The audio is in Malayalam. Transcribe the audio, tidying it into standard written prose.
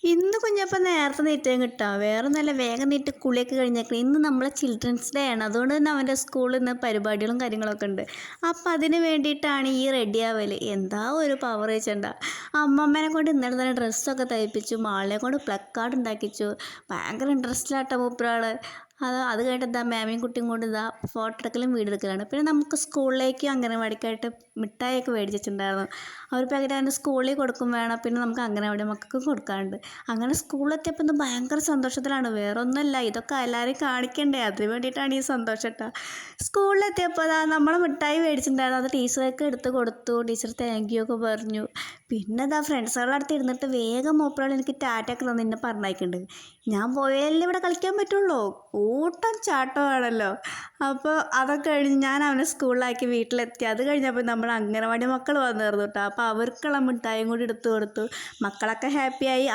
ഇന്ന് കുഞ്ഞപ്പം നേരത്തെ നീറ്റാൻ കിട്ടാം വേറെ നല്ല വേഗം നീറ്റ് കുളിയൊക്കെ കഴിഞ്ഞേക്കണം. ഇന്ന് നമ്മളെ ചിൽഡ്രൻസ് ഡേ ആണ്. അതുകൊണ്ട് തന്നെ അവൻ്റെ സ്കൂളിൽ നിന്ന് പരിപാടികളും കാര്യങ്ങളൊക്കെ ഉണ്ട്. അപ്പം അതിന് വേണ്ടിയിട്ടാണ് ഈ റെഡി ആവൽ. എന്താ ഒരു പവർ വെച്ചണ്ട. അമ്മമ്മേനെ കൊണ്ട് ഇന്നലെ തന്നെ ഡ്രസ്സൊക്കെ തയ്പ്പിച്ചു, മാളിനെ കൊണ്ട് പ്ലക്കാർഡ് ഉണ്ടാക്കിച്ചു. ഭയങ്കര ഇൻട്രസ്റ്റിലാട്ടോ മൂപ്പരാൾ. അത് കഴിഞ്ഞിട്ട് എന്താ മാമിയും കുട്ടിയും കൊണ്ട് ഇതാ ഫോട്ടോ എടുക്കലും വീഡിയോ എടുക്കലാണ്. പിന്നെ നമുക്ക് സ്കൂളിലേക്ക് അംഗനവാടിക്കായിട്ട് മിഠായിയൊക്കെ മേടിച്ച് വെച്ചിട്ടുണ്ടായിരുന്നു. അവർ പാക്കറ്റ് അതിൻ്റെ സ്കൂളിൽ കൊടുക്കും വേണം, പിന്നെ നമുക്ക് അംഗനവാടി മക്കൾക്ക് കൊടുക്കാറുണ്ട്. അങ്ങനെ സ്കൂളിലെത്തിയപ്പോൾ ഇന്ന് ഭയങ്കര സന്തോഷത്തിലാണ്. വേറെ ഒന്നുമല്ല, ഇതൊക്കെ എല്ലാവരെയും കാണിക്കണ്ടേ, അതിന് വേണ്ടിയിട്ടാണ് ഈ സന്തോഷം കേട്ടോ. സ്കൂളിലെത്തിയപ്പോൾ അതാ നമ്മൾ മിഠായി മേടിച്ചിട്ടുണ്ടായിരുന്നു. അത് ടീച്ചർക്ക് എടുത്ത് കൊടുത്തു. ടീച്ചർ താങ്ക് യു ഒക്കെ പറഞ്ഞു. പിന്നെ ഇതാ ഫ്രണ്ട്സുകളുടെ അടുത്ത് ഇരുന്നിട്ട് വേഗം മൂപ്പരാൾ എനിക്ക് ടാറ്റയൊക്കെ തന്നു എന്നെ പറഞ്ഞയക്കുന്നുണ്ട്. ഞാൻ പോയാലേ ഇവിടെ കളിക്കാൻ പറ്റുള്ളൂ, ഓട്ടം ചാട്ടമാണല്ലോ. അപ്പോൾ അതൊക്കെ കഴിഞ്ഞ് ഞാൻ അവനെ സ്കൂളിലാക്കി വീട്ടിലെത്തി. അത് കഴിഞ്ഞപ്പോൾ നമ്മൾ അംഗനവാടി മക്കൾ വന്നിരുന്നു കേട്ടോ. അപ്പോൾ അവർക്കുള്ള മിഠായും കൂടി എടുത്തു കൊടുത്തു. മക്കളൊക്കെ ഹാപ്പിയായി.